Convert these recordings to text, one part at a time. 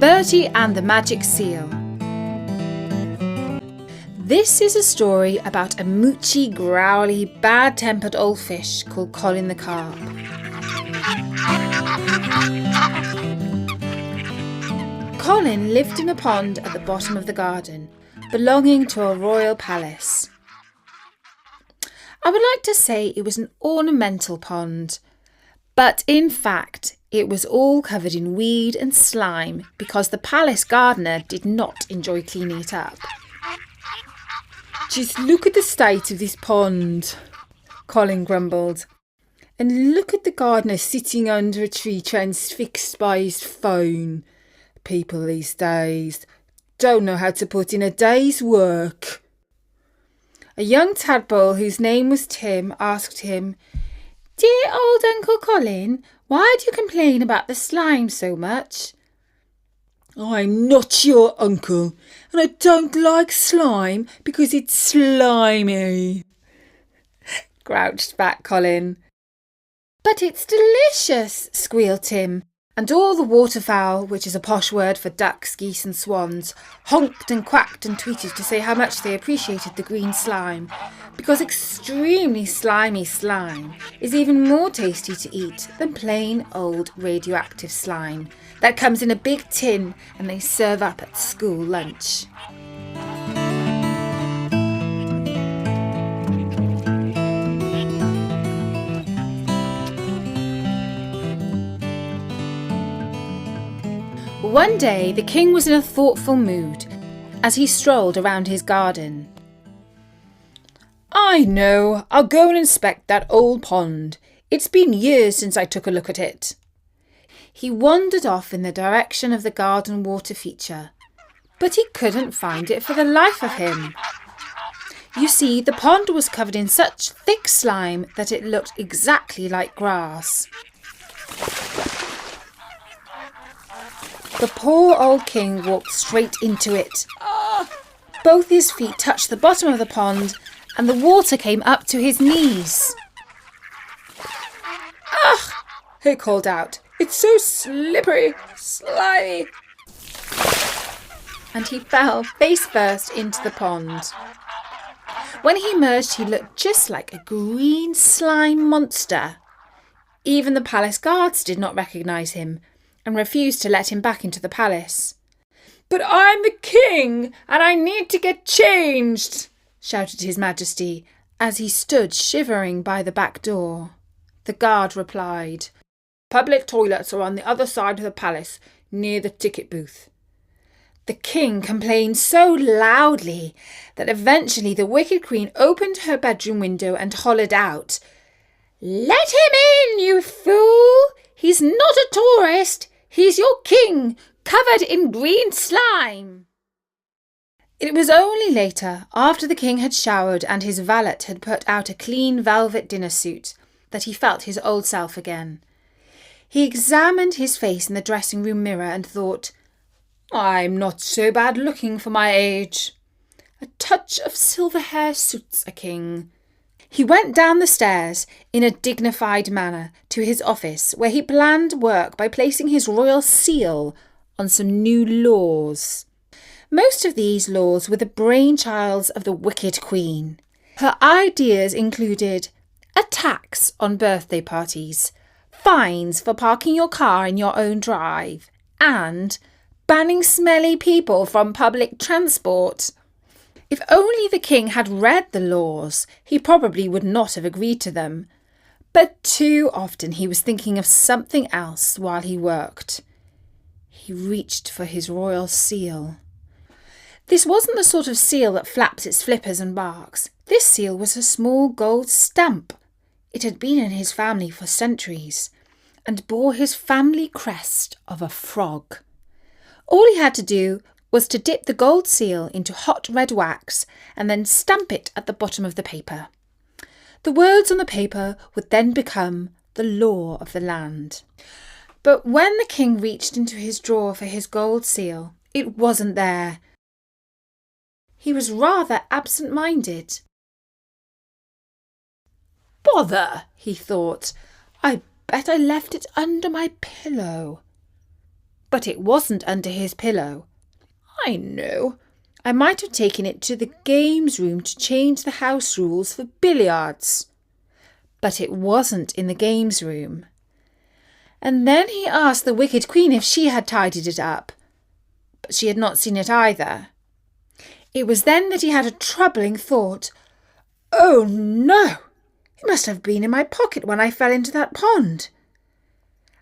Bertie and the Magic Seal. This is a story about a moochy, growly, bad-tempered old fish called Colin the Carp. Colin lived in a pond at the bottom of the garden, belonging to a royal palace. I would like to say it was an ornamental pond, but in fact it was all covered in weed and slime because the palace gardener did not enjoy cleaning it up. "Just look at the state of this pond," Colin grumbled. "And look at the gardener sitting under a tree transfixed by his phone. People these days don't know how to put in a day's work." A young tadpole whose name was Tim asked him, "Dear old Uncle Colin, why do you complain about the slime so much?" "I'm not your uncle, and I don't like slime because it's slimy," grouched back Colin. "But it's delicious," squealed Tim, and all the waterfowl, which is a posh word for ducks, geese and swans, honked and quacked and tweeted to say how much they appreciated the green slime, because extremely slimy slime is even more tasty to eat than plain old radioactive slime that comes in a big tin and they serve up at school lunch. One day the king was in a thoughtful mood as he strolled around his garden. "I know, I'll go and inspect that old pond. It's been years since I took a look at it." He wandered off in the direction of the garden water feature, but he couldn't find it for the life of him. You see, the pond was covered in such thick slime that it looked exactly like grass. The poor old king walked straight into it. Both his feet touched the bottom of the pond and the water came up to his knees. "Ugh!" he called out. "It's so slippery, slimy." And he fell face first into the pond. When he emerged, he looked just like a green slime monster. Even the palace guards did not recognise him and refused to let him back into the palace. "But I'm the king and I need to get changed," shouted His Majesty as he stood shivering by the back door. The guard replied, "Public toilets are on the other side of the palace, near the ticket booth." The king complained so loudly that eventually the wicked queen opened her bedroom window and hollered out, "Let him in, you fool! He's not a tourist! He's your king, covered in green slime!" It was only later, after the king had showered and his valet had put out a clean velvet dinner suit, that he felt his old self again. He examined his face in the dressing-room mirror and thought, "I'm not so bad looking for my age. A touch of silver hair suits a king." He went down the stairs in a dignified manner to his office, where he planned work by placing his royal seal on some new laws. Most of these laws were the brainchilds of the wicked queen. Her ideas included a tax on birthday parties, fines for parking your car in your own drive, and banning smelly people from public transport. If only the king had read the laws, he probably would not have agreed to them. But too often he was thinking of something else while he worked. He reached for his royal seal. This wasn't the sort of seal that flaps its flippers and barks. This seal was a small gold stamp. It had been in his family for centuries and bore his family crest of a frog. All he had to do was to dip the gold seal into hot red wax and then stamp it at the bottom of the paper. The words on the paper would then become the law of the land. But when the king reached into his drawer for his gold seal, it wasn't there. He was rather absent-minded. "Bother," he thought. "I bet I left it under my pillow." But it wasn't under his pillow. I know. I might have taken it to the games room to change the house rules for billiards. But it wasn't in the games room. And then he asked the wicked queen if she had tidied it up. But she had not seen it either. It was then that he had a troubling thought. Oh no! It must have been in my pocket when I fell into that pond.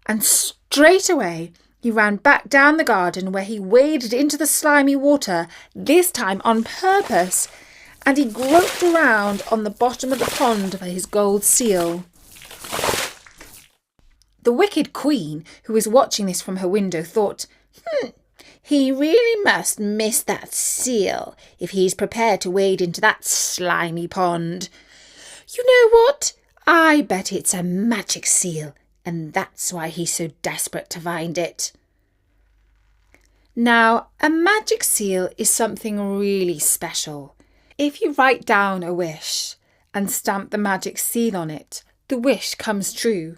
And straight away he ran back down the garden, where he waded into the slimy water, this time on purpose, and he groped around on the bottom of the pond for his gold seal. The wicked queen, who was watching this from her window, thought, he really must miss that seal if he's prepared to wade into that slimy pond. You know what? I bet it's a magic seal, and that's why he's so desperate to find it. Now, a magic seal is something really special. If you write down a wish and stamp the magic seal on it, the wish comes true.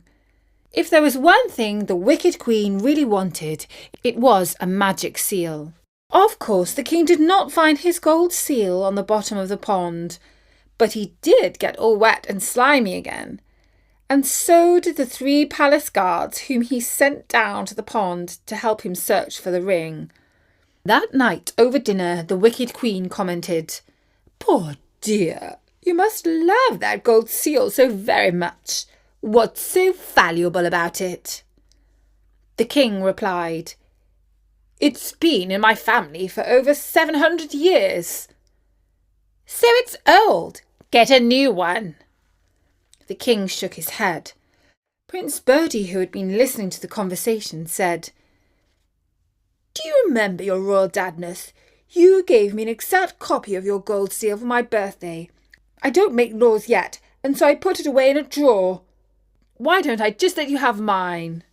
If there was one thing the wicked queen really wanted, it was a magic seal. Of course, the king did not find his gold seal on the bottom of the pond, but he did get all wet and slimy again. And so did the 3 palace guards whom he sent down to the pond to help him search for the ring. That night, over dinner, the wicked queen commented, "Poor dear, you must love that gold seal so very much. What's so valuable about it?" The king replied, "It's been in my family for over 700 years. So it's old. Get a new one." The king shook his head. Prince Bertie, who had been listening to the conversation, said, "Do you remember your royal dadness? You gave me an exact copy of your gold seal for my birthday. I don't make laws yet, and so I put it away in a drawer. Why don't I just let you have mine?"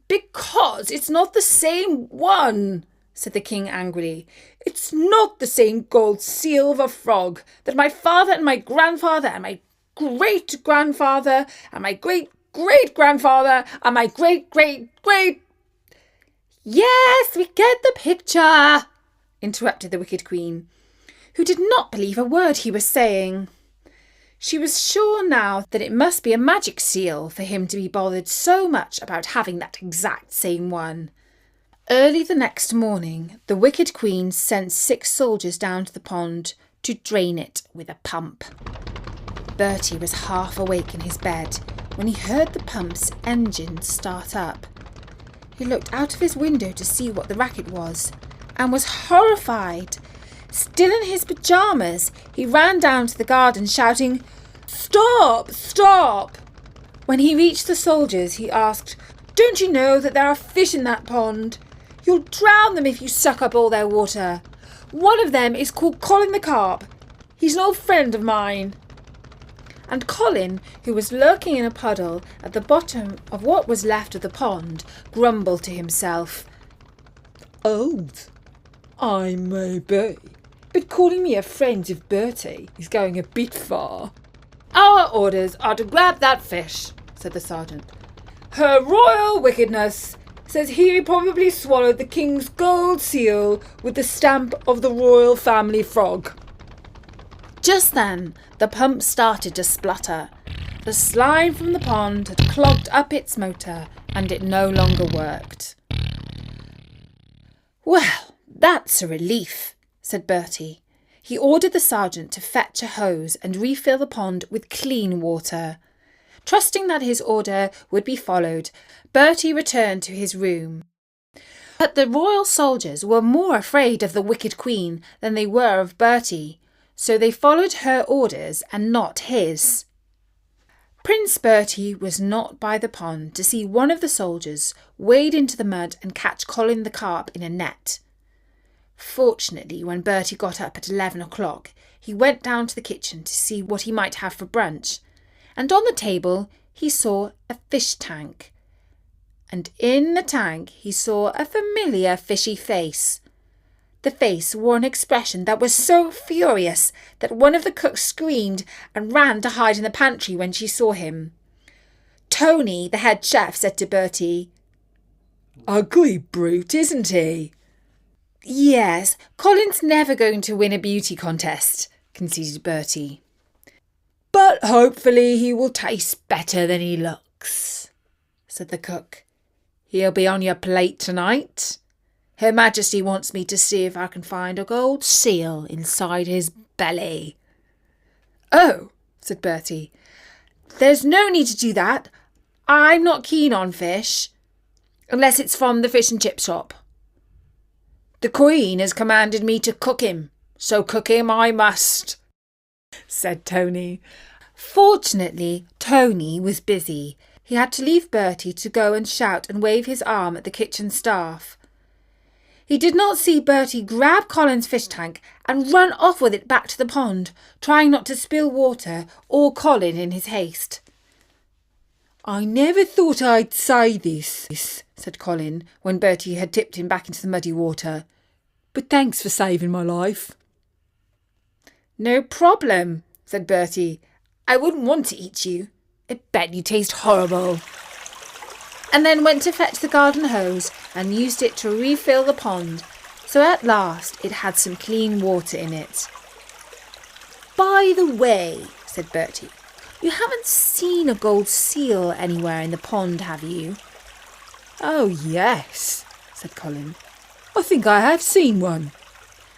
"Because it's not the same one," said the king angrily. "It's not the same gold seal of a frog that my father and my grandfather and my great-grandfather and my great-great-grandfather and my great-great-great—" "Yes, we get the picture," interrupted the wicked queen, who did not believe a word he was saying. She was sure now that it must be a magic seal for him to be bothered so much about having that exact same one. Early the next morning, the wicked queen sent 6 soldiers down to the pond to drain it with a pump. Bertie was half awake in his bed when he heard the pump's engine start up. He looked out of his window to see what the racket was and was horrified. Still in his pyjamas, he ran down to the garden shouting, "Stop! Stop!" When he reached the soldiers, he asked, "Don't you know that there are fish in that pond? You'll drown them if you suck up all their water. One of them is called Colin the Carp. He's an old friend of mine." And Colin, who was lurking in a puddle at the bottom of what was left of the pond, grumbled to himself, "Old I may be, but calling me a friend of Bertie is going a bit far." "Our orders are to grab that fish," said the sergeant. "Her Royal Wickedness says he probably swallowed the king's gold seal with the stamp of the royal family frog." Just then, the pump started to splutter. The slime from the pond had clogged up its motor, and it no longer worked. "Well, that's a relief," said Bertie. He ordered the sergeant to fetch a hose and refill the pond with clean water. Trusting that his order would be followed, Bertie returned to his room. But the royal soldiers were more afraid of the wicked queen than they were of Bertie, so they followed her orders and not his. Prince Bertie was not by the pond to see one of the soldiers wade into the mud and catch Colin the Carp in a net. Fortunately, when Bertie got up at 11 o'clock, he went down to the kitchen to see what he might have for brunch, and on the table he saw a fish tank. And in the tank he saw a familiar fishy face. The face wore an expression that was so furious that one of the cooks screamed and ran to hide in the pantry when she saw him. Tony, the head chef, said to Bertie, Ugly brute, isn't he? Yes, Colin's never going to win a beauty contest, conceded Bertie. But hopefully he will taste better than he looks, said the cook. He'll be on your plate tonight. Her Majesty wants me to see if I can find a gold seal inside his belly. Oh, said Bertie. There's no need to do that. I'm not keen on fish, unless it's from the fish and chip shop. The Queen has commanded me to cook him, so cook him I must, said Tony. Fortunately, Tony was busy. He had to leave Bertie to go and shout and wave his arm at the kitchen staff. He did not see Bertie grab Colin's fish tank and run off with it back to the pond, trying not to spill water or Colin in his haste. I never thought I'd say this, said Colin, when Bertie had tipped him back into the muddy water. But thanks for saving my life. No problem, said Bertie. I wouldn't want to eat you. I bet you taste horrible. And then went to fetch the garden hose and used it to refill the pond, so at last it had some clean water in it. By the way, said Bertie, you haven't seen a gold seal anywhere in the pond, have you? Oh, yes, said Colin. I think I have seen one.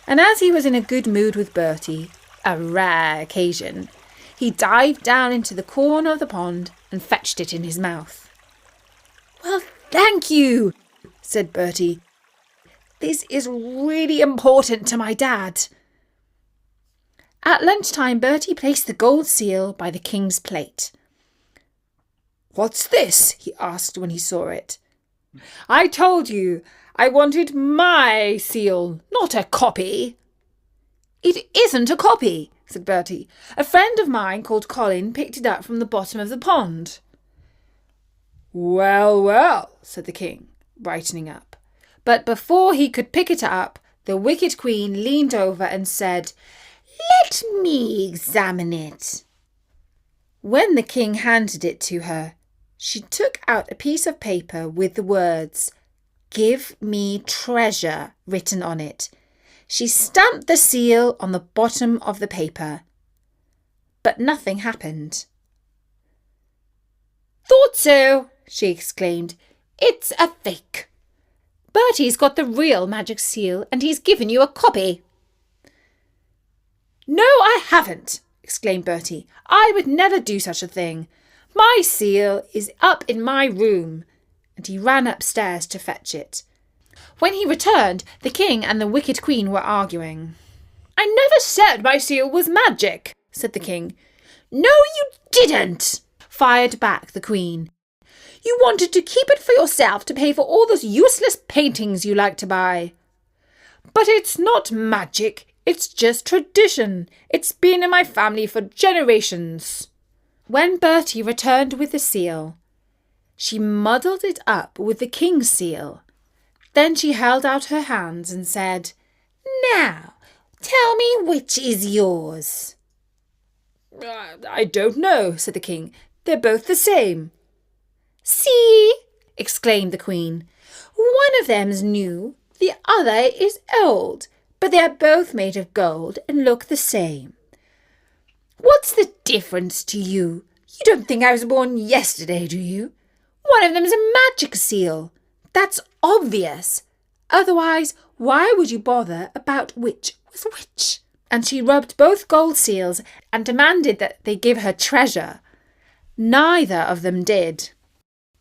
And as he was in a good mood with Bertie, a rare occasion, he dived down into the corner of the pond and fetched it in his mouth. Well, thank you, said Bertie. This is really important to my dad. At lunchtime, Bertie placed the gold seal by the king's plate. What's this? He asked when he saw it. I told you I wanted my seal, not a copy. It isn't a copy, said Bertie. A friend of mine called Colin picked it up from the bottom of the pond. Well, well, said the king, brightening up. But before he could pick it up, the wicked queen leaned over and said, Let me examine it. When the king handed it to her, she took out a piece of paper with the words, Give me treasure, written on it. She stamped the seal on the bottom of the paper. But nothing happened. Thought so, she exclaimed. It's a fake. Bertie's got the real magic seal and he's given you a copy. No, I haven't, exclaimed Bertie. I would never do such a thing. My seal is up in my room. And he ran upstairs to fetch it. When he returned, the king and the wicked queen were arguing. I never said my seal was magic, said the king. No, you didn't, fired back the queen. You wanted to keep it for yourself to pay for all those useless paintings you like to buy. But it's not magic, it's just tradition. It's been in my family for generations. When Bertie returned with the seal, she muddled it up with the king's seal. Then she held out her hands and said, Now, tell me which is yours. I don't know, said the king. They're both the same. See, exclaimed the queen. One of them's new, the other is old, but they're both made of gold and look the same. What's the difference to you? You don't think I was born yesterday, do you? One of them's a magic seal. That's obvious. Otherwise, why would you bother about which was which? And she rubbed both gold seals and demanded that they give her treasure. Neither of them did.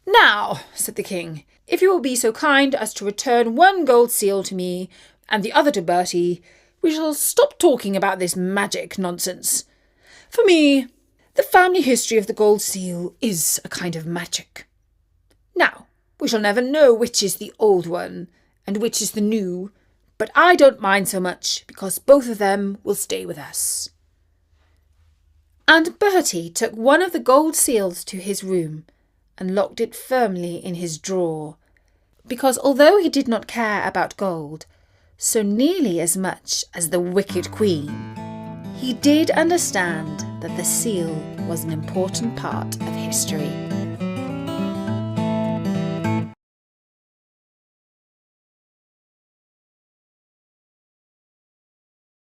Now, said the king, if you will be so kind as to return one gold seal to me and the other to Bertie, we shall stop talking about this magic nonsense. For me, the family history of the gold seal is a kind of magic. Now, we shall never know which is the old one and which is the new, but I don't mind so much because both of them will stay with us. And Bertie took one of the gold seals to his room and locked it firmly in his drawer, because although he did not care about gold so nearly as much as the wicked queen, he did understand that the seal was an important part of history.